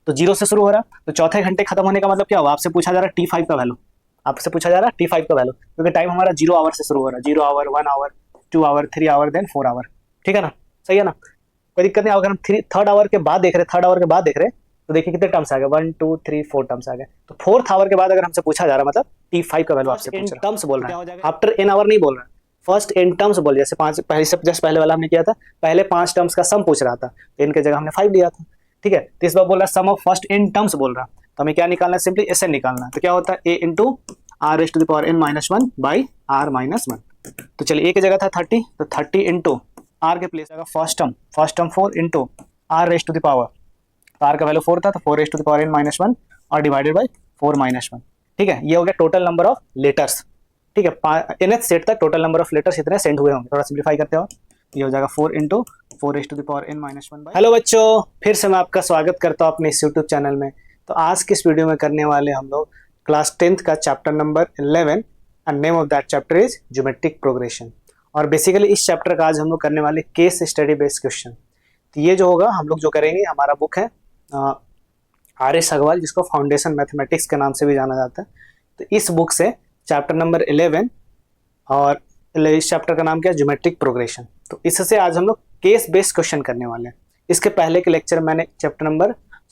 तो 0 से शुरू हो रहा है, तो चौथे घंटे खत्म होने का मतलब क्या हुआ, आपसे पूछा जा रहा है T5 का वैल्यू, आपसे पूछा जा रहा है T5 का वैल्यू, क्योंकि टाइम हमारा 0 आवर से शुरू हो रहा है, 0 hour, 1 hour, 2 hour, 3 hour, then 4 hour, ठीक है ना, सही है ना, कोई दिक्कत नहीं। अगर हम थर्ड आवर के बाद देख रहे, थर्ड आवर के बाद देख रहे, तो देखिए कितने टर्म्स आ गए, 1 2 3 4 टर्म्स आ गए। तो फोर्थ आवर के बाद अगर हमसे पूछा जा रहा है, मतलब T5 का वैल्यू आपसे पूछ रहा है, टर्म्स बोल रहा है, आफ्टर एन आवर नहीं बोल रहा है, फर्स्ट इन टर्म्स बोल, जैसे पांच पहले से जस्ट पहले वाला हमने किया था, पहले 5 टर्म्स का सम पूछ रहा था, तो इनके जगह हमने 5 लिया था, ठीक है। तो इस बार बोल रहा है sum of first in terms बोल रहा है, तो हमें क्या निकालना है, सिंपली ऐसे निकालना है। तो क्या होता है, a into are raise to the power n minus 1 by are minus 1। तो चलिए a की जगह था 30, तो 30 इंटू आर के प्लेस आएगा first term 4 into are raise to the power, तो आर का वैल्यू 4 था, तो 4 raise to the power n minus 1 और डिवाइडेड बाई 4 माइनस 1, ठीक है। ये हो गया टोटल नंबर ऑफ लेटर्स, ठीक है, nth सेट तक टोटल नंबर ऑफ लेटर्स इतने सेंड हुए होंगे। थोड़ा सिंप्लीफाई करते हो, ये हो जाएगा 4 into 4 raise to the power n minus 1। Hello बच्चों, फिर से मैं आपका स्वागत करता हूँ अपने इस यूट्यूब चैनल में। तो आज की इस वीडियो में करने वाले हम लोग क्लास 10th का chapter number 11 and name of that chapter is geometric progression. और बेसिकली इस चैप्टर का आज हम लोग करने वाले केस स्टडी बेस्ड क्वेश्चन। तो ये जो होगा हम लोग जो करेंगे, हमारा बुक है आर.एस. अग्रवाल, जिसको फाउंडेशन मैथमेटिक्स के नाम से भी जाना जाता है। तो इस बुक से चैप्टर नंबर 11, और इस चैप्टर का नाम क्या है, ज्योमेट्रिक प्रोग्रेशन। तो इससे आज हम लोग केस बेस्ड क्वेश्चन करने वाले हैं। इसके पहले के लेक्चर मैंने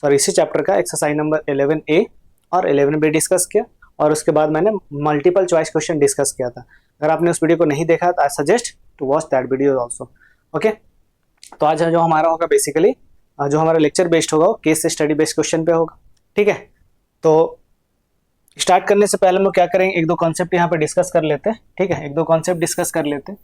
इसी चैप्टर का एक्सरसाइज नंबर 11A और 11B डिस्कस किया, और उसके बाद मैंने मल्टीपल चॉइस क्वेश्चन डिस्कस किया था। अगर आपने उस वीडियो को नहीं देखा तो I suggest to watch that video also, okay. तो आज जो हमारा होगा बेसिकली, जो हमारा लेक्चर बेस्ड होगा वो केस स्टडी बेस्ड क्वेश्चन पे होगा, ठीक है। तो स्टार्ट करने से पहले हम लोग क्या करेंगे, एक दो कॉन्सेप्ट यहाँ पे डिस्कस कर लेते हैं, ठीक है, एक दो कॉन्सेप्ट डिस्कस कर लेते हैं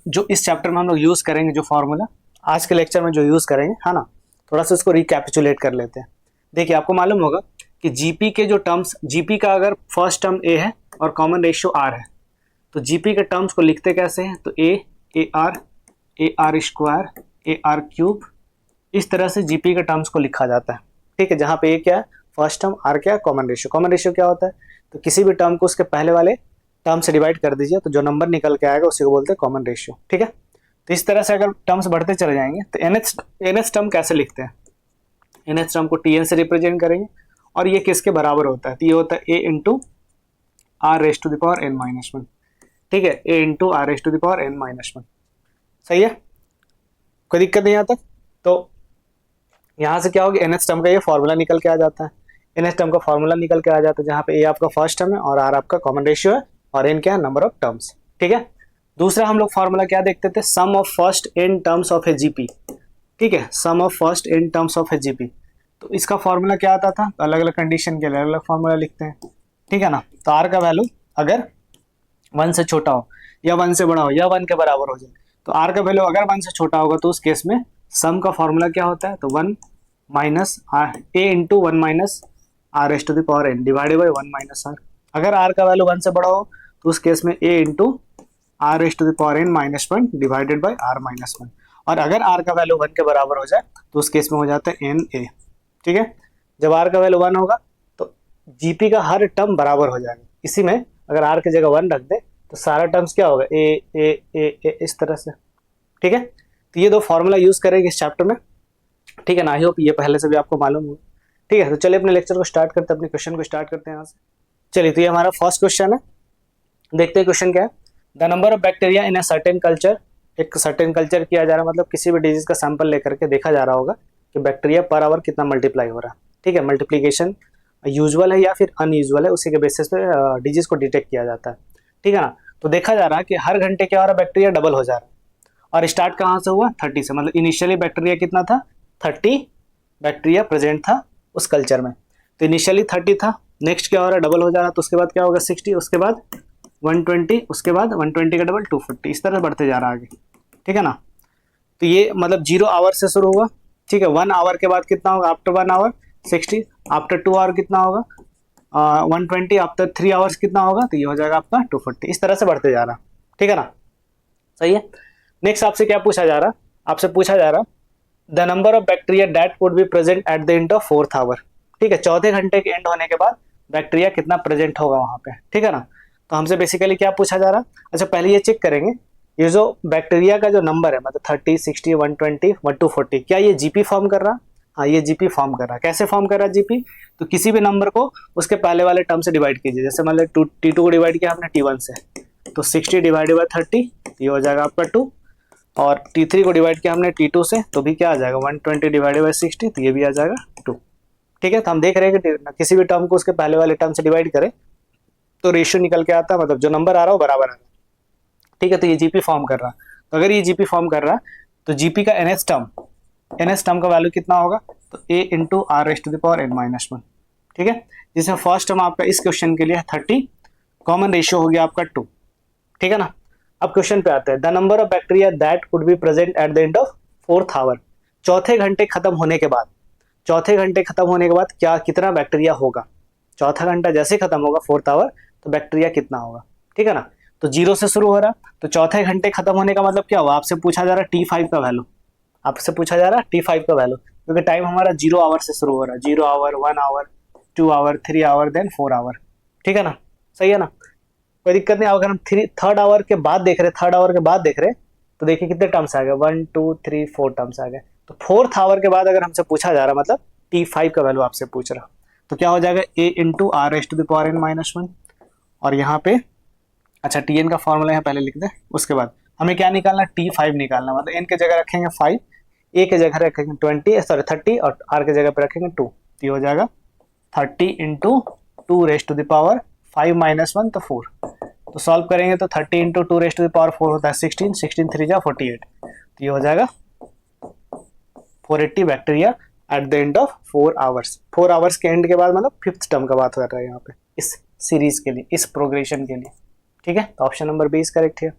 जो इस चैप्टर में हम लोग यूज़ करेंगे, जो फॉर्मूला आज के लेक्चर में जो यूज़ करेंगे, है ना। थोड़ा सा इसको रिकैपिचुलेट कर लेते हैं। देखिए, आपको मालूम होगा कि जीपी के जो टर्म्स, जीपी का अगर फर्स्ट टर्म ए है और कॉमन रेशियो आर है, तो जीपी के टर्म्स को लिखते कैसे हैं, तो A R square, A R cube, इस तरह से जीपी के टर्म्स को लिखा जाता है, ठीक है। जहाँ पे ए क्या है फर्स्ट टर्म, आर क्या है कॉमन रेशियो। कॉमन रेशियो क्या होता है, तो किसी भी टर्म को उसके पहले वाले टर्म से डिवाइड कर दीजिए, तो जो नंबर निकल के आएगा उसी को बोलते हैं कॉमन रेशियो, ठीक है। तो इस तरह से अगर टर्म्स बढ़ते चले जाएंगे, तो एनएच टर्म कैसे लिखते हैं, एनएच टर्म को टीएन से रिप्रेजेंट करेंगे, और ये किसके बराबर होता है, तो ये होता है A into are raise to the power n minus 1, ठीक है, A into are raise to the power n minus 1, सही है, कोई दिक्कत नहीं आता। तो यहाँ से क्या होगा, एनएच टर्म का ये फॉर्मूला निकल के आ जाता है, एनएच टर्म का फॉर्मूला निकल के आ जाता है, जहाँ पे ए आपका फर्स्ट टर्म है और आर आपका कॉमन रेशियो है, और एन क्या है नंबर ऑफ टर्म्स, ठीक है। दूसरा हम लोग फॉर्मूला क्या देखते थे, sum of first N terms of a GP, ठीक है, sum of first N terms of a GP. तो इसका फॉर्मूला क्या आता था, तो अलग अलग कंडीशन के अलग अलग फॉर्मूला लिखते हैं, ठीक है ना। तो आर का वैल्यू अगर 1 से छोटा हो या 1 से बड़ा हो या 1 के बराबर हो जाए, तो आर का वैल्यू अगर 1 से छोटा होगा तो उस केस में सम का फॉर्मूला क्या होता है, तो 1 minus R, A into 1 minus R S to the power n divided by 1 minus R. अगर आर का वैल्यू 1 से बड़ा हो तो उस केस में A into R S to the power n minus 1 divided by are minus 1। और अगर आर का वैल्यू 1 के बराबर हो जाए तो उस केस में हो जाता है एन ए, ठीक है। जब आर का वैल्यू 1 होगा तो जीपी का हर टर्म बराबर हो जाएगा। इसी में अगर आर की जगह 1 रख दे तो सारा टर्म्स क्या होगा, ए ए ए ए इस तरह से, ठीक है। तो ये दो फॉर्मूला यूज करेंगे इस चैप्टर में, ठीक है ना। आई होप ये पहले से भी आपको मालूम हो, ठीक है। तो चलिए अपने लेक्चर को स्टार्ट करते हैं, अपने क्वेश्चन को स्टार्ट करते हैं यहाँ से। चलिए, तो ये हमारा फर्स्ट क्वेश्चन है, देखते हैं क्वेश्चन क्या है। The number of bacteria in a certain culture, एक सर्टेन कल्चर किया जा रहा है, मतलब किसी भी डिजीज का सैंपल लेकर के देखा जा रहा होगा कि बैक्टीरिया पर आवर कितना मल्टीप्लाई हो रहा है, ठीक है। मल्टीप्लीकेशन यूजुअल है या फिर अनयूजुअल है, उसी के बेसिस पे डिजीज को डिटेक्ट किया जाता है, ठीक है ना। तो देखा जा रहा है कि हर घंटे क्या हो रहा है, बैक्टीरिया डबल हो जा रहा है। और स्टार्ट कहाँ से हुआ, 30 से, मतलब इनिशियली बैक्टीरिया कितना था, 30 बैक्टीरिया प्रेजेंट था उस कल्चर में। तो इनिशियली 30 था, नेक्स्ट क्या हो रहा है, डबल हो जा रहा है, तो उसके बाद क्या होगा 60, उसके बाद 120, उसके बाद 120 का डबल 240, इस तरह बढ़ते जा रहा है आगे, ठीक है ना। तो ये मतलब 0 आवर से शुरू हुआ, ठीक है। 1 आवर के बाद कितना होगा, आफ्टर 1 आवर 60, आफ्टर 2 आवर कितना होगा 120, आफ्टर 3 आवर्स कितना होगा, तो ये हो जाएगा आपका 240, इस तरह से बढ़ते जा रहा, ठीक है ना, सही है। नेक्स्ट आपसे क्या पूछा जा रहा, आपसे पूछा जा रहा the number of bacteria that would be present at the end of 4th hour, ठीक है। चौथे घंटे के एंड होने के बाद बैक्टीरिया कितना प्रेजेंट होगा वहां पे, ठीक है ना। तो हमसे बेसिकली क्या पूछा जा रहा, अच्छा पहले ये चेक करेंगे, ये जो बैक्टीरिया का जो नंबर है, मतलब 30, 60, 120, 1 to 40, क्या ये जीपी फॉर्म कर रहा, हाँ ये जीपी फॉर्म कर रहा है। कैसे फॉर्म कर रहा है जीपी? तो किसी भी नंबर को उसके पहले वाले टर्म से डिवाइड कीजिए। जैसे मान लो T2 को डिवाइड किया हमने T1 से, तो 60 डिवाइडेड बाय 30, ये हो जाएगा आपका 2। और T3 को डिवाइड किया हमने T2 से, तो भी क्या आ जाएगा 120 डिवाइडेड बाय 60, तो ये भी आ जाएगा 2। ठीक है, तो हम देख रहे हैं कि किसी भी टर्म को उसके पहले वाले टर्म से डिवाइड करें तो रेशियो निकल के आता है, मतलब जो नंबर आ रहा हो बराबर आ रहा है। ठीक है, तो ये जीपी फॉर्म कर रहा है। तो अगर ये जीपी फॉर्म कर रहा है तो जीपी का एनएस टर्म का वैल्यू कितना होगा? तो a into r raise to the power n minus 1। ठीक है, जिसमें फर्स्ट टर्म आपका इस क्वेश्चन के लिए 30, कॉमन रेशियो हो गया आपका 2। ठीक है ना। अब क्वेश्चन पे आते हैं। The number of bacteria that could be present at the end of 4th hour, चौथे घंटे खत्म होने के बाद, चौथे घंटे खत्म होने के बाद क्या कितना बैक्टीरिया होगा? चौथा घंटा जैसे खत्म होगा 4th आवर, तो बैक्टीरिया कितना होगा? ठीक है ना। तो 0 से शुरू हो रहा, तो चौथे घंटे खत्म होने का मतलब क्या हुआ? आपसे पूछा जा रहा है T5 का वैल्यू, आपसे पूछा जा रहा है T5 का वैल्यू, क्योंकि टाइम हमारा 0 आवर से शुरू हो रहा है। 0 hour, 1 hour, 2 hour, 3 hour, then 4 hour. ठीक है ना, सही है ना, कोई दिक्कत नहीं। अगर हम थर्ड आवर के बाद देख रहे तो देखिए कितने टर्म्स आ गए, 1 2 3 4 टर्म्स आ गए। तो 4th आवर के बाद अगर हमसे पूछा जा रहा मतलब T5 का वैल्यू आपसे पूछ रहा, तो क्या हो जाएगा a into r raise to the power n minus 1। और यहाँ पे अच्छा Tn का फॉर्मूला यहाँ पहले लिख दे, उसके बाद हमें क्या निकालना? T5 निकालना। मतलब n के जगह रखेंगे 5, a के जगह रखेंगे 30 और r के जगह पे रखेंगे 2, तो ये हो जाएगा 30 into 2 raise to the power 5 minus 1, तो 4। तो सॉल्व करेंगे तो 30 into 2 raise to the power 4 होता है 16, 16 3 जा 48, तो ये हो जाएगा 480 bacteria eight the end of 4 hours. 4 hours के एंड के बाद मतलब 5th टर्म का बात हो रहा है यहाँ पे, इस सीरीज के लिए, इस प्रोग्रेशन के लिए। ठीक है, तो option number B is correct है।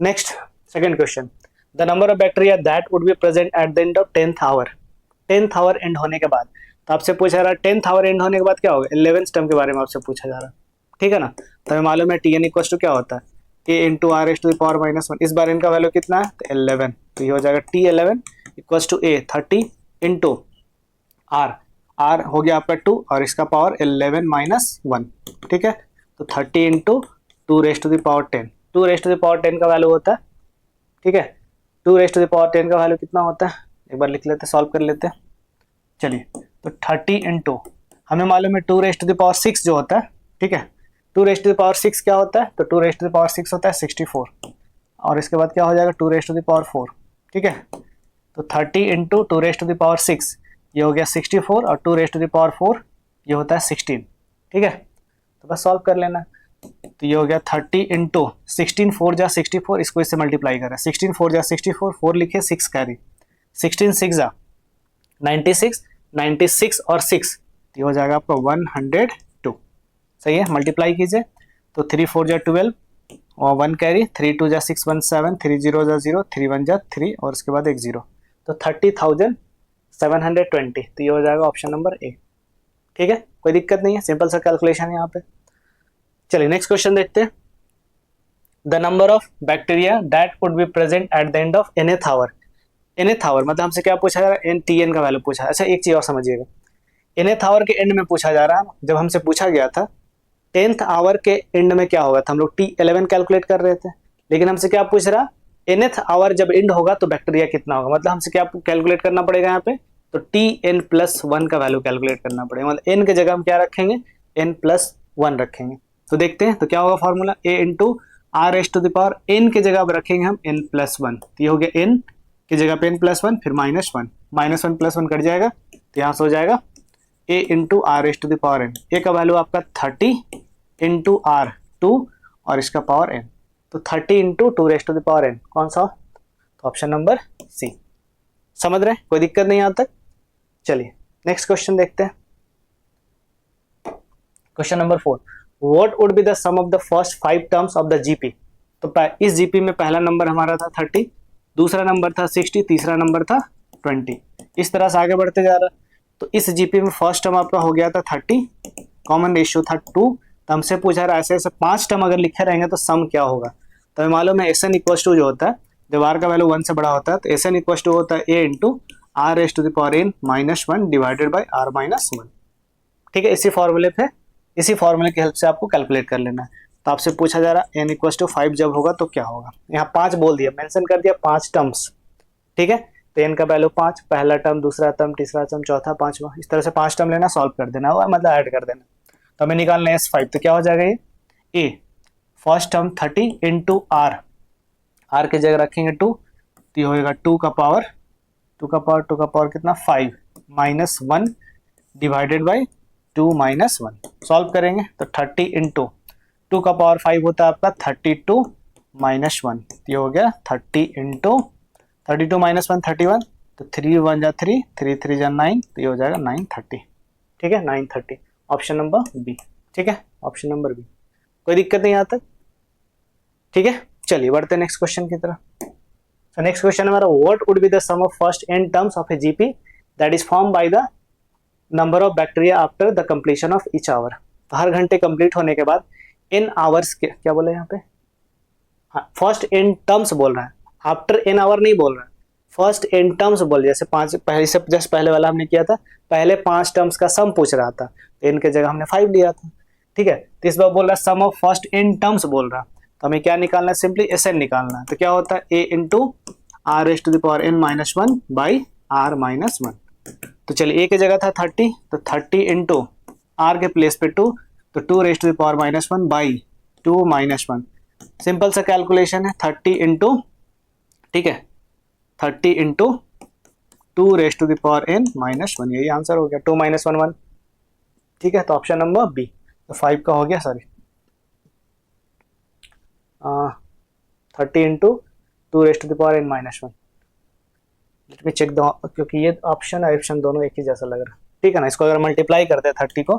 Next second question, the number of bacteria that would be present at the end of 10th hour, 10th hour end होने के बाद। तो आपसे पूछा जा रहा है 10th आवर एंड होने के बाद क्या होगा? 11th टर्म के बारे में आपसे पूछा जा रहा है। ठीक है ना, तो हमें मालूम है Tn इक्वल टू क्या होता है, a into r raise to the power minus 1। इस बार इनका वैल्यू कितना है? तो 11, तो ये हो जाएगा T11 equal to a 30 into r हो गया आपका 2 और इसका पावर 11 माइनस 1। ठीक है, तो 30 into 2 raise to the power 10, 2 raise to the power 10 का वैल्यू होता है। ठीक है, 2 रेस टू द पावर 10 का वैल्यू कितना होता है? एक बार लिख लेते, सॉल्व कर लेते हैं। चलिए, तो 30 इंटू हमें मालूम है 2 रेस टू द पावर 6 जो होता है। ठीक है, 2 रेस टू द पावर 6 क्या होता है? तो 2 रेस टू द पावर 6 होता है 64, और इसके बाद क्या हो जाएगा 2 रेस टू द पावर 4। ठीक है, तो 30 into 2 raise to the power 6 ये हो गया 64, और 2 रेस टू द पावर 4 ये होता है 16। ठीक है, तो बस सॉल्व कर लेना। तो ये हो गया 30 इंटू 16 4 जा 64, इसको इससे मल्टीप्लाई करें, 16 4 जा 64, 4 लिखे 6 कैरी, 16 6 जा 96, 96 और 6, ये हो जाएगा आपका 102। सही है, मल्टीप्लाई कीजिए, तो 3 4 जा 12 और 1 कैरी, 3 2 जा 6 1 7, 3 0 जा 0, 3 1 जा 3 और उसके बाद एक 0, तो 30,720, तो ये हो जाएगा ऑप्शन नंबर ए। ठीक है, कोई दिक्कत नहीं है, सिंपल सा कैलकुलेशन है यहाँ पे। चलिए नेक्स्ट क्वेश्चन देखते हैं। The number of bacteria that would be present at the end of nth hour, nth hour मतलब हमसे क्या पूछा जा रहा है? Tn का वैल्यू पूछा है। अच्छा एक चीज और समझिएगा, nth आवर के एंड में पूछा जा रहा है। जब हमसे पूछा गया था 10th आवर के एंड में क्या होगा था, हम लोग T11 कैलकुलेट कर रहे थे, लेकिन हमसे क्या पूछ रहा, nth आवर जब एंड होगा तो बैक्टीरिया कितना होगा। मतलब हमसे क्या कैलकुलेट करना पड़ेगा यहाँ पे, तो Tn+1 का वैल्यू कैलकुलेट करना पड़ेगा। मतलब n के जगह हम क्या रखेंगे? n+1 रखेंगे। तो देखते हैं, तो क्या होगा formula, a into r raise to the power n के जगह पर रखेंगे हम n+1, तो ये हो गया n की जगह पे n+1, फिर -1, -1 +1 कट जाएगा, तो यहाँ से हो जाएगा a into r raise to the power n। a का वैल्यू आपका 30 इंटू आर 2 और इसका पावर n, तो 30 into 2 raise to the power n, कौन सा? तो ऑप्शन नंबर सी। समझ रहे हैं, कोई दिक्कत नहीं यहाँ तक। चलिए नेक्स्ट क्वेश्चन देखते हैं। Question number 4, what would be the sum of the first 5 terms of the GP. तो इस जीपी में पहला नंबर हमारा था 30, दूसरा नंबर था 60, तीसरा नंबर था 20, इस तरह से आगे बढ़ते जा रहा है। तो इस जीपी में फर्स्ट टर्म आपका हो गया था 30, कॉमन रेशियो था 2, तो हमसे पूछा रहा है ऐसे ऐसे 5 टर्म अगर लिखे रहेंगे तो सम क्या होगा। तो हमें मालूम है Sn इक्वल टू जो होता है, जब आर का वैल्यू 1 से बड़ा होता है तो Sn इक्वल टू होता है a into r raise to the power n -1 divided by r -1। ठीक है, इसी फॉर्मूले की हेल्प से आपको कैलकुलेट कर लेना है। तो आपसे पूछा जा रहा है n इक्वल टू 5 जब होगा तो क्या होगा। यहाँ 5 बोल दिया, मेंशन कर दिया 5 टर्म्स। ठीक है, तो n का वैल्यू 5, पहला टर्म, दूसरा टर्म, तीसरा टर्म, चौथा, पांचवा, इस तरह से 5 टर्म लेना, सॉल्व कर देना हुआ, मतलब ऐड कर देना। तो हमें निकालना है S5, तो क्या हो जाएगा ये A first term 30 into r, r की जगह रखेंगे 2, तो ये होगा 2 का पावर कितना 5 minus 1 divided by 2 minus 1, solve करेंगे तो 30 इंटू 2 का पावर 5 होता है आपका 32 माइनस 1, ये हो गया 30 इंटू 32 माइनस 1 31, तो 3 1 जा 3, 3 3 जा 9, तो ये हो जाएगा 930। ठीक है, 930, ऑप्शन नंबर बी। ठीक है, ऑप्शन नंबर बी, कोई दिक्कत नहीं यहाँ तक। ठीक है, चलिए बढ़ते हैं नेक्स्ट क्वेश्चन की तरफ। तो नेक्स्ट क्वेश्चन हमारा, what would be the sum of first n terms of a GP that is form by the number of bacteria after the completion of each hour. तो हर घंटे कंप्लीट होने के बाद n आवर्स के, क्या बोले यहाँ पे, हाँ फर्स्ट n टर्म्स बोल रहा है, आफ्टर n आवर नहीं बोल रहा है, फर्स्ट n टर्म्स बोल, जैसे 5 पहले से जस्ट पहले वाला हमने किया था, पहले 5 टर्म्स का सम पूछ रहा था, तो n के जगह हमने 5 लिया था। ठीक है, तो इस बार बोल रहा है sum of first n terms बोल रहा है, तो हमें क्या निकालना है, सिंपली Sn निकालना है। तो क्या होता है a into r raise to the power n minus 1 by are minus 1। तो चलिए a की जगह था 30, तो 30 इंटू आर के प्लेस पे 2, तो 2 raise to the power minus 1 by 2 minus 1, simple सा कैलकुलेशन है 30 इंटू, ठीक है 30 into 2 raise to the power n minus 1, यही आंसर हो गया, 2 माइनस 1 1। ठीक है, तो ऑप्शन नंबर बी, तो 5 का हो गया, sorry 30 into 2 raise to the power n minus 1। Let me check the, क्योंकि ये ऑप्शन और ऑप्शन दोनों एक ही जैसा लग रहा है। ठीक है ना, इसको अगर मल्टीप्लाई करते हैं 30 को,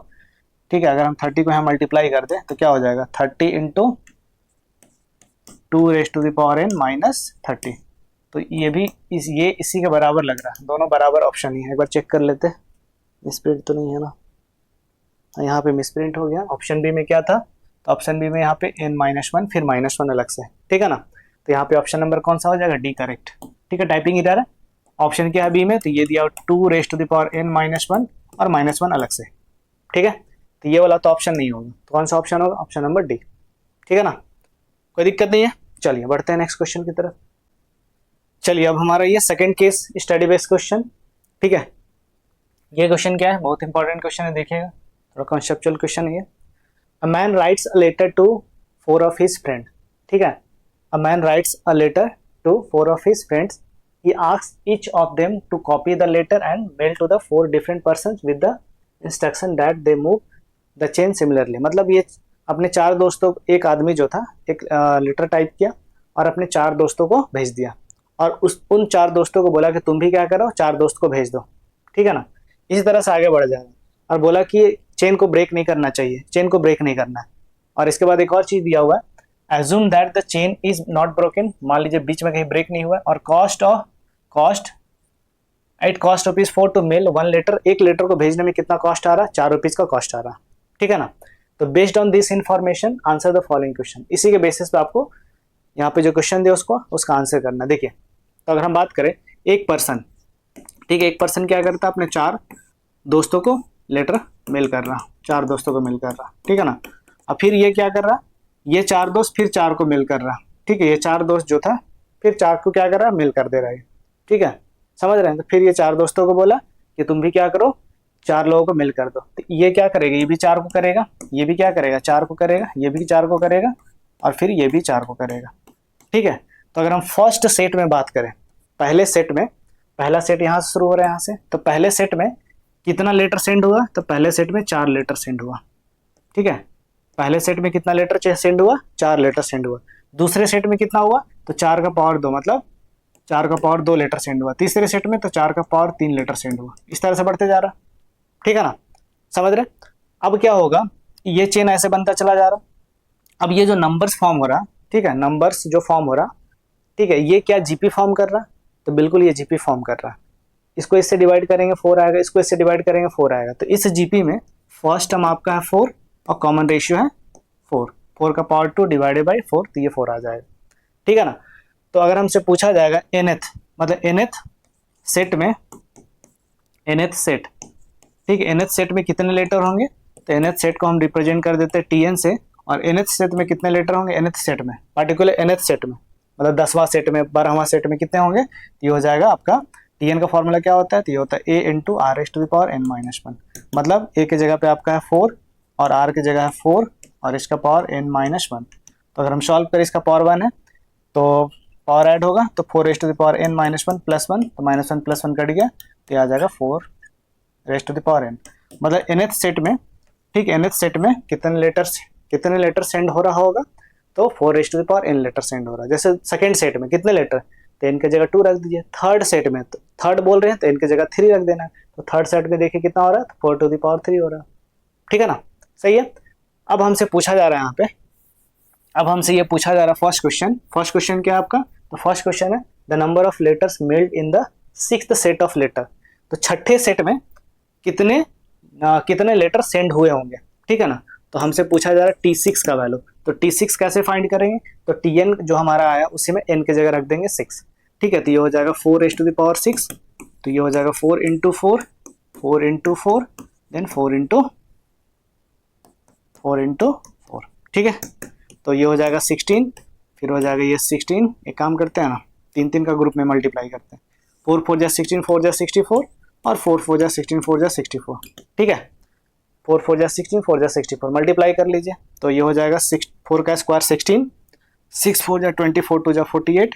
ठीक है अगर हम 30 को यहाँ मल्टीप्लाई कर दें तो क्या हो जाएगा 30 into 2 raise to the power n minus 30, तो ये भी ये इसी के बराबर लग रहा है, दोनों बराबर ऑप्शन ही है। एक बार चेक कर लेते हैं, मिसप्रिंट तो नहीं है ना, यहाँ पे मिसप्रिंट हो गया। ऑप्शन बी में क्या था, तो ऑप्शन बी में यहाँ पे n माइनस 1 फिर माइनस 1 अलग से, ठीक है ना, तो यहाँ पे ऑप्शन नंबर कौन सा हो जाएगा, डी करेक्ट। ठीक है, टाइपिंग इधर है, ऑप्शन क्या है बी में, तो ये दिया 2 raise to the power n minus 1 और माइनस 1 अलग से। ठीक है, तो ये वाला तो ऑप्शन नहीं होगा, तो कौन सा ऑप्शन होगा, ऑप्शन नंबर डी। ठीक है ना, कोई दिक्कत नहीं है। चलिए बढ़ते हैं नेक्स्ट क्वेश्चन की तरफ। चलिए अब हमारा ये second case study based question. ठीक है, ये क्वेश्चन क्या है, बहुत इंपॉर्टेंट क्वेश्चन है, देखिएगा थोड़ा कॉन्सेप्चुअल क्वेश्चन है। A man writes a letter to 4 of his friend. ठीक है, a man writes a letter to 4 of his friends, he asks each of them to copy the letter and mail to the 4 different persons with the instruction that they move the chain similarly। मतलब ये अपने 4 दोस्तों, एक आदमी जो था एक letter type किया और अपने 4 दोस्तों को भेज दिया, और उन 4 दोस्तों को बोला कि तुम भी क्या करो, 4 दोस्त को भेज दो। ठीक है ना, इसी तरह से आगे बढ़ जाएगा, और बोला कि चेन को ब्रेक नहीं करना चाहिए, चेन को ब्रेक नहीं करना है। और इसके बाद एक और चीज़ दिया हुआ है, assume that the chain is not broken, मान लीजिए बीच में कहीं ब्रेक नहीं हुआ, और cost at cost rupees 4 to mail 1 letter, एक लेटर को भेजने में कितना कॉस्ट आ रहा है, 4 रुपीज का कॉस्ट आ रहा है। ठीक है ना, तो based on this information answer the following question. इसी के बेसिस पे आपको यहाँ पे जो क्वेश्चन दिया उसका आंसर करना। देखिए, तो अगर हम बात करें एक पर्सन, ठीक है, एक पर्सन क्या करता है, अपने 4 दोस्तों को लेटर मेल कर रहा, 4 दोस्तों को मेल कर रहा। ठीक है ना, अब फिर ये क्या कर रहा, ये 4 दोस्त फिर 4 को मेल कर रहा। ठीक है, ये 4 दोस्त जो था फिर 4 को क्या कर रहा, मेल कर दे रहा है। ठीक है, समझ रहे हैं। तो फिर ये 4 दोस्तों को बोला कि तुम भी क्या करो, 4 लोगों को मेल कर दो। तो ये क्या करेगा, ये भी 4 को करेगा, ये भी क्या करेगा, 4 को करेगा, ये भी 4 को करेगा, और फिर ये भी 4 को करेगा। ठीक है, तो अगर हम फर्स्ट सेट में बात करें, पहले सेट में, पहला सेट यहाँ से शुरू हो रहा है, यहाँ से, तो पहले सेट में कितना लेटर सेंड हुआ, तो पहले सेट में 4 लेटर सेंड हुआ। ठीक है, पहले सेट में कितना लेटर सेंड हुआ, 4 लेटर सेंड हुआ। दूसरे सेट में कितना हुआ, तो 4 का पावर 2, मतलब 4 का पावर 2 लेटर सेंड हुआ। तीसरे सेट में तो 4 का पावर 3 लेटर सेंड हुआ। इस तरह से बढ़ते जा रहा। ठीक है ना, समझ रहे। अब क्या होगा, ये चेन ऐसे बनता चला जा रहा। अब ये जो नंबर्स फॉर्म हो रहा, ठीक है, नंबर्स जो फॉर्म हो रहा, ठीक है, ये क्या जीपी फॉर्म कर रहा, तो बिल्कुल ये जीपी फॉर्म कर रहा। इसको इससे डिवाइड करेंगे 4 आएगा, इसको इससे डिवाइड करेंगे 4 आएगा। तो इस जीपी में फर्स्ट टर्म आपका है 4 और कॉमन रेशियो है 4, 4 का पावर 2 डिवाइडेड बाई 4, तो ये 4 आ जाएगा। ठीक है ना, तो अगर हमसे पूछा जाएगा nth, मतलब nth सेट में, nth सेट, ठीक है, nth सेट में कितने लेटर होंगे, तो nth सेट को हम रिप्रेजेंट कर देते हैं tn से, और nth सेट में कितने लेटर होंगे, nth सेट में, पार्टिकुलर nth सेट में, मतलब 10वां सेट में, 12वां सेट में कितने होंगे, ये हो जाएगा आपका Tn का फॉर्मूला क्या होता है? तो ये होता है a into R S to the power n minus one. मतलब a की जगह पे आपका है 4 और r की जगह है 4 और इसका पावर n माइनस वन। तो अगर हम सॉल्व करें, इसका पावर 1 है तो पावर ऐड होगा, तो 4 raise to the power n minus one plus one, तो minus one plus one cut गया, तो ये आ जाएगा 4 raise to the power n। मतलब nth सेट में, ठीक, nth सेट में कितने लेटर सेंड हो रहा होगा? तो 4 raise to the power n letter send हो रहा है। जैसे सेकंड सेट में कितने लेटर, तो n की जगह 2 रख दीजिए। थर्ड सेट में, तो थर्ड बोल रहे हैं तो n की जगह 3 रख देना। तो थर्ड सेट में देखिए कितना हो रहा है, तो 4 टू द पावर 3 हो रहा है। ठीक है ना, सही है। अब हमसे पूछा जा रहा है यहाँ पे, अब हमसे ये पूछा जा रहा है फर्स्ट क्वेश्चन क्या है आपका? तो फर्स्ट क्वेश्चन है the number of letters mailed in the sixth set of letter. तो छठे सेट में कितने लेटर सेंड हुए होंगे, ठीक है ना। तो हमसे पूछा जा रहा है T6 का वैल्यू। तो T6 कैसे फाइंड करेंगे? तो Tn जो हमारा आया उसी में n की जगह रख देंगे 6, ठीक है। तो ये हो जाएगा 4 रेस टू द पावर 6, तो ये हो जाएगा 4 इंटू 4, 4 इंटू 4, देन 4 इंटू 4, ठीक है। तो ये हो जाएगा 16, फिर हो जाएगा ये 16। एक काम करते हैं ना, 3 का ग्रुप में मल्टीप्लाई करते हैं। 4 4 जा 16, 4 जा 64 और 4 4 जा 16, 4 जा 64, ठीक है। 4 4 जा 16, 4 जा 64 मल्टीप्लाई कर लीजिए, तो ये हो जाएगा 4 का स्क्वायर 16, 6 4 जा 24, 2 जा 48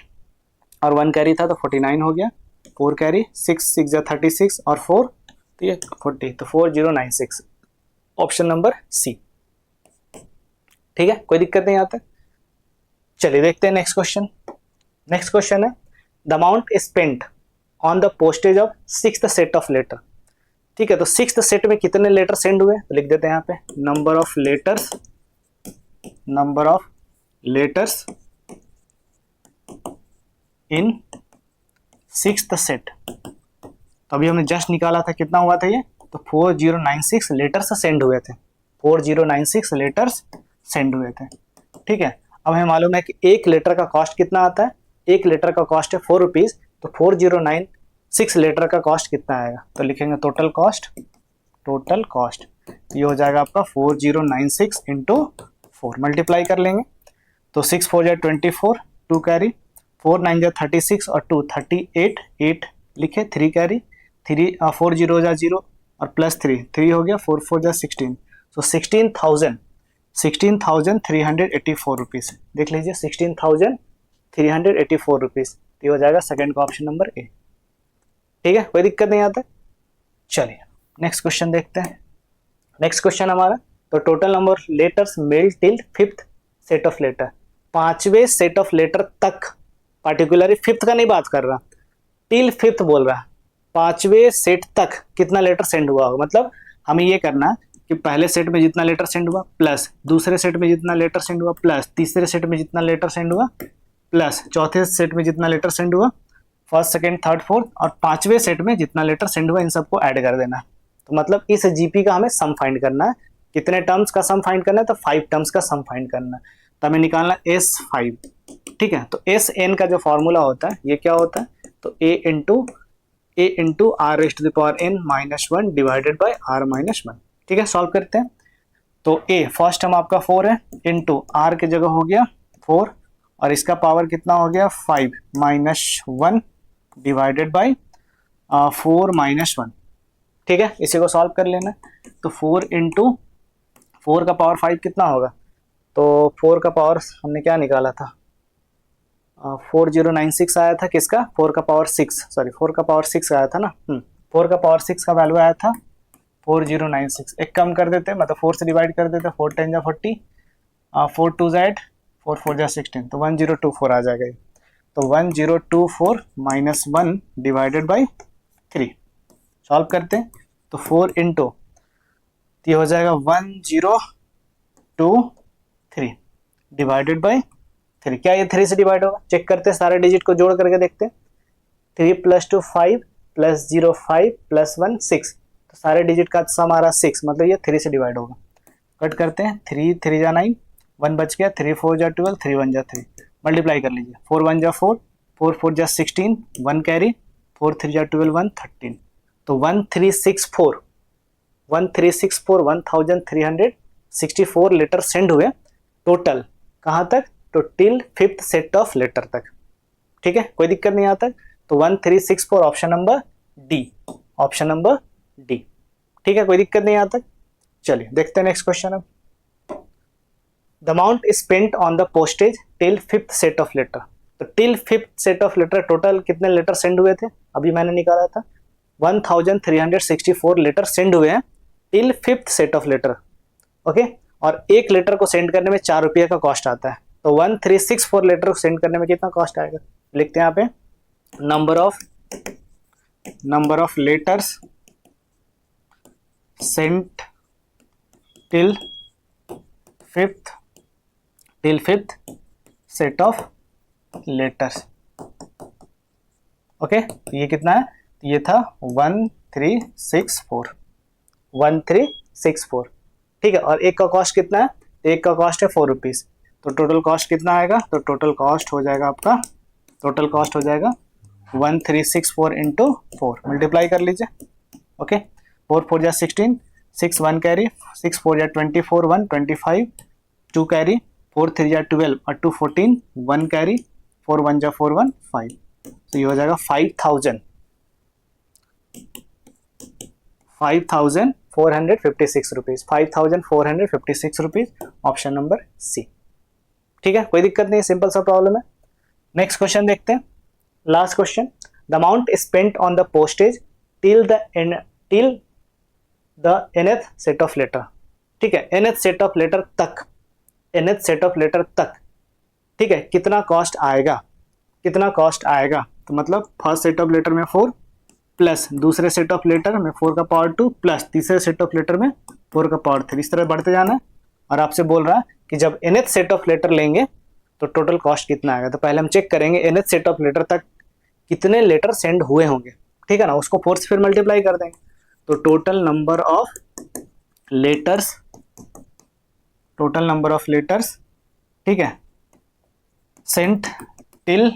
और 1 कैरी था तो 49 हो गया। 4 कैरी, 6 6 जा 36 और 4 तो ये 40, तो 4096, ऑप्शन नंबर सी। ठीक है, कोई दिक्कत नहीं आता। चलिए देखते हैं नेक्स्ट क्वेश्चन। नेक्स्ट क्वेश्चन है the amount spent on the postage of sixth set of letter. ठीक है, तो सिक्स्थ सेट में कितने लेटर सेंड हुए, तो लिख देते हैं यहाँ पे number of letters in sixth set. तो अभी हमने जस्ट निकाला था, कितना हुआ था ये, तो 4096 लेटर्स सेंड हुए थे। 4096 लेटर्स सेंड हुए थे, ठीक है। अब हमें मालूम है कि एक लेटर का कॉस्ट कितना आता है, एक लेटर का कॉस्ट है 4 रुपीज, तो 4096 लेटर का कॉस्ट कितना आएगा, तो लिखेंगे टोटल कॉस्ट। ये हो जाएगा आपका 4096 इंटू 4, मल्टीप्लाई कर लेंगे, तो 6 4 जा 24, 2 कैरी, 4 9 जा 36 और 2 38, 8 लिखे, 3 कैरी, 4 0 जा 0 और प्लस 3 हो गया, 4 4 जा 16, तो 16,384 रुपीज़। देख लीजिए 16,384 रुपीज़, तो ये हो जाएगा सेकंड का ऑप्शन नंबर ए। ठीक है, कोई दिक्कत नहीं आता। चलिए नेक्स्ट क्वेश्चन देखते हैं। नेक्स्ट क्वेश्चन हमारा, तो total number letters mailed till fifth set of letter. पांचवें सेट ऑफ लेटर तक, पार्टिकुलरली फिफ्थ का नहीं बात कर रहा, टिल फिफ्थ बोल रहा, पांचवें सेट तक कितना लेटर सेंड हुआ होगा। मतलब हमें ये करना कि पहले सेट में जितना लेटर सेंड हुआ प्लस दूसरे सेट में जितना लेटर सेंड हुआ प्लस तीसरे सेट में जितना लेटर सेंड हुआ प्लस चौथे सेट में जितना लेटर सेंड हुआ, फर्स्ट सेकंड थर्ड फोर्थ, और पांचवें सेट में जितना लेटर सेंड हुआ, इन सबको ऐड कर देना। तो मतलब इस जीपी का हमें सम फाइंड करना है। कितने टर्म्स का सम फाइंड करना है, तो 5 टर्म्स का सम फाइंड करना है। तो हमें निकालना S5, ठीक है। तो SN का जो फॉर्मूला होता है ये क्या होता है, तो A into r raise to the power n minus one divided by r minus one. ठीक है, सॉल्व करते हैं। तो A फर्स्ट टर्म आपका 4 है, इंटू r की जगह हो गया 4 और इसका पावर कितना हो गया 5 minus one divided by 4 minus one. ठीक है, इसी को सॉल्व कर लेना। तो 4 इंटू 4 का पावर 5 कितना होगा, तो 4 का पावर हमने क्या निकाला था, 4096 आया था, किसका, 4 का पावर 6, सॉरी 4 का पावर 6 आया था ना, 4 का पावर 6 का वैल्यू आया था 4096। एक कम कर देते, मतलब 4 से डिवाइड कर देते, 4 10 जा 40, 4 2 जा 8, 4 4 जा 16, तो 1024 आ जाएगा। तो 1024 माइनस 1 डिवाइडेड बाई 3 सॉल्व करते हैं। तो 4 इंटू ये हो जाएगा 1023 डिवाइडेड बाई 3। क्या ये 3 से डिवाइड होगा, चेक करते हैं, सारे डिजिट को जोड़ करके देखते हैं। 3 + 2 5 + 0 5 + 1 6, तो सारे डिजिट का सम आ रहा 6, मतलब ये 3 से डिवाइड होगा। कट करते हैं, 3 3 जा 9, 1 बच गया, 3 4 जा 12, 3 1 जा 3, मल्टीप्लाई कर लीजिए, 4 1 जा 4, 4 4 जा 16, 1 कैरी, 4 3 जा 12, 1 13, तो 1364 1364 लेटर सेंड हुए टोटल, कहाँ तक, तो till fifth set of letter तक। ठीक है, कोई दिक्कत नहीं आता। तो 1364 option number D, option number D. ठीक है, कोई दिक्कत नहीं आता। चलिए देखते हैं नेक्स्ट क्वेश्चन। अब the amount spent on the postage till 5th set of letter. तो till 5th set of letter total कितने लेटर सेंड हुए थे, अभी मैंने निकाला था 1364 लेटर सेंड हुए हैं till 5th set of letter. Okay, और एक लेटर को सेंड करने में 4 रुपये का कॉस्ट आता है। तो 1364 लेटर को सेंड करने में कितना कॉस्ट आएगा, लिखते हैं यहाँ पे number of letters sent till 5th set of letters. Okay, ये कितना है, ये था 1364। ठीक है, और एक का कॉस्ट कितना है, एक का कॉस्ट है 4 रुपीज़। तो टोटल कॉस्ट कितना आएगा, तो टोटल कॉस्ट हो जाएगा आपका, 1364 इंटू 4 मल्टीप्लाई कर लीजिए। ओके, 4 4 जा 16, 6 1 कैरी, 6 4 जा 24 1 25, 2 कैरी, 4 3 जा 12 और 2 14, 1 कैरी, 4 1 जा 4 1 5। तो ये हो जाएगा 5,456 rupees, 5,456 rupees, option number C. ठीक है, कोई दिक्कत नहीं, सिंपल सा प्रॉब्लम है। नेक्स्ट क्वेश्चन देखते हैं, last question. The amount spent on the postage till the nth set of letter. ठीक है, nth सेट ऑफ लेटर तक, nth सेट ऑफ लेटर तक, ठीक है, कितना कॉस्ट आएगा, तो मतलब फर्स्ट सेट ऑफ लेटर में 4 प्लस दूसरे सेट ऑफ लेटर में 4 का पावर 2 प्लस तीसरे सेट ऑफ लेटर में 4 का पावर 3, इस तरह बढ़ते जाना है। और आपसे बोल रहा है कि जब nth सेट ऑफ लेटर लेंगे तो टोटल कॉस्ट कितना आएगा। तो पहले हम चेक करेंगे nth सेट ऑफ लेटर तक कितने लेटर सेंड हुए होंगे, ठीक है ना, उसको 4 से फिर मल्टीप्लाई कर देंगे। तो टोटल नंबर ऑफ लेटर्स, ठीक है, sent till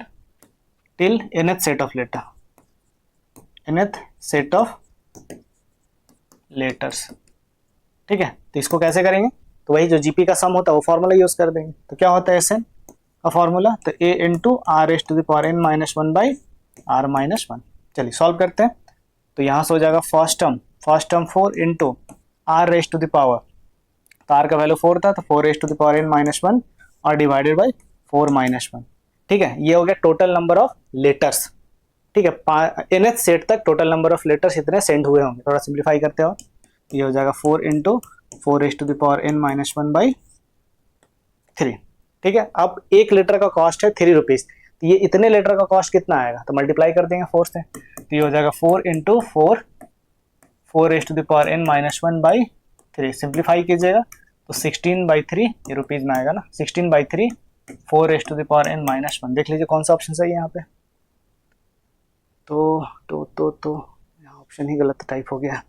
nth set of letter, nth set of letters. ठीक है, तो इसको कैसे करेंगे, तो वही जो जीपी का सम होता है वो फॉर्मूला यूज कर देंगे। तो क्या होता है एसएन का फॉर्मूला, तो a into r raise to the power n minus 1 by are minus 1। चलिए सॉल्व करते हैं। तो यहाँ से हो जाएगा first term 4 into r raise to the power, तो आर का वैल्यू 4 था, तो 4 raise to the power n minus 1 और डिवाइडेड बाई 4 माइनस 1। ठीक है, ये हो गया टोटल नंबर ऑफ लेटर्स। ठीक है, nth सेट तक टोटल नंबर ऑफ लेटर्स इतने सेंड हुए होंगे। थोड़ा सिंप्लीफाई करते हो, ये हो जाएगा 4 into 4 raise to the power n minus 1 by 3। ठीक है, अब एक लीटर का कॉस्ट है 3 रुपीज़, तो ये इतने लीटर का कॉस्ट कितना आएगा, तो मल्टीप्लाई कर देंगे 4 से। तो ये हो जाएगा 4 into 4 raise to the power n minus 1 by 3। Simplify कीजिएगा तो 16/3 ये रुपीज़ में आएगा ना, 16/3 4 raise to the power n minus 1। देख लीजिए कौन सा ऑप्शन सही है यहाँ पे। तो ऑप्शन ही गलत टाइप हो गया,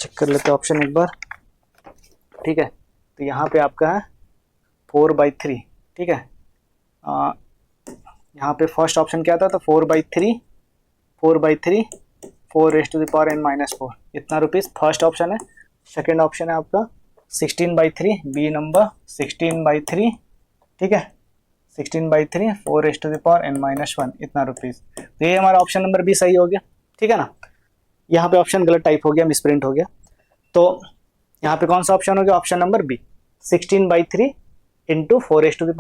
चेक कर लेते हैं ऑप्शन एक बार। ठीक है, तो यहाँ पे आपका है 4/3। ठीक है, यहाँ पे फर्स्ट ऑप्शन क्या था, तो 4/3 4 raise to the power n minus 4, इतना रुपीज़ फर्स्ट ऑप्शन है। सेकेंड ऑप्शन है आपका 16/3, बी नंबर 16/3। ठीक है, 16/3 4 raise to the power n minus 1, इतना रुपीज़। तो ये हमारा ऑप्शन नंबर बी सही हो गया। ठीक है ना, यहाँ पे ऑप्शन गलत टाइप हो गया, मिसप्रिंट हो गया। तो यहाँ पे कौन सा ऑप्शन हो गया, option number B 16/3 into 4 raise to the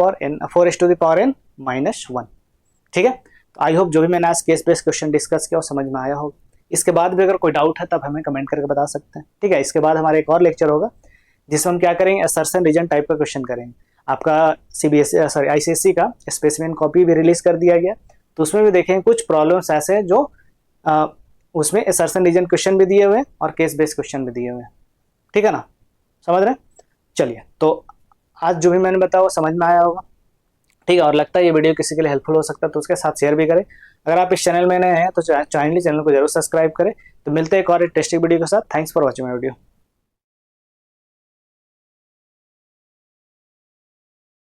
power n minus 1। ठीक है, तो आई होप जो भी मैंने आज केस बेस्ड क्वेश्चन डिस्कस किया वो समझ में आया होगा। इसके बाद भी अगर कोई डाउट है तब हमें कमेंट करके बता सकते हैं। ठीक है, इसके बाद हमारा एक और लेक्चर होगा जिसमें हम क्या करेंगे, असर्शन रीजन टाइप का क्वेश्चन करेंगे। आपका ICSE का स्पेसिमेन कॉपी भी रिलीज कर दिया गया, तो उसमें भी देखेंगे कुछ प्रॉब्लम्स ऐसे हैं जो उसमें असर्शन रीजन क्वेश्चन भी दिए हुए हैं और केस बेस्ड क्वेश्चन भी दिए हुए हैं। ठीक है ना, समझ रहे हैं। चलिए, तो आज जो भी मैंने बताया वो समझ में आया होगा। ठीक है, और लगता है ये वीडियो किसी के लिए हेल्पफुल हो सकता है तो उसके साथ शेयर भी करें। अगर आप इस चैनल में नए हैं तो चैनल को जरूर सब्सक्राइब करें। तो मिलते हैं एक और टेस्टिंग वीडियो के साथ। Thanks for watching my video.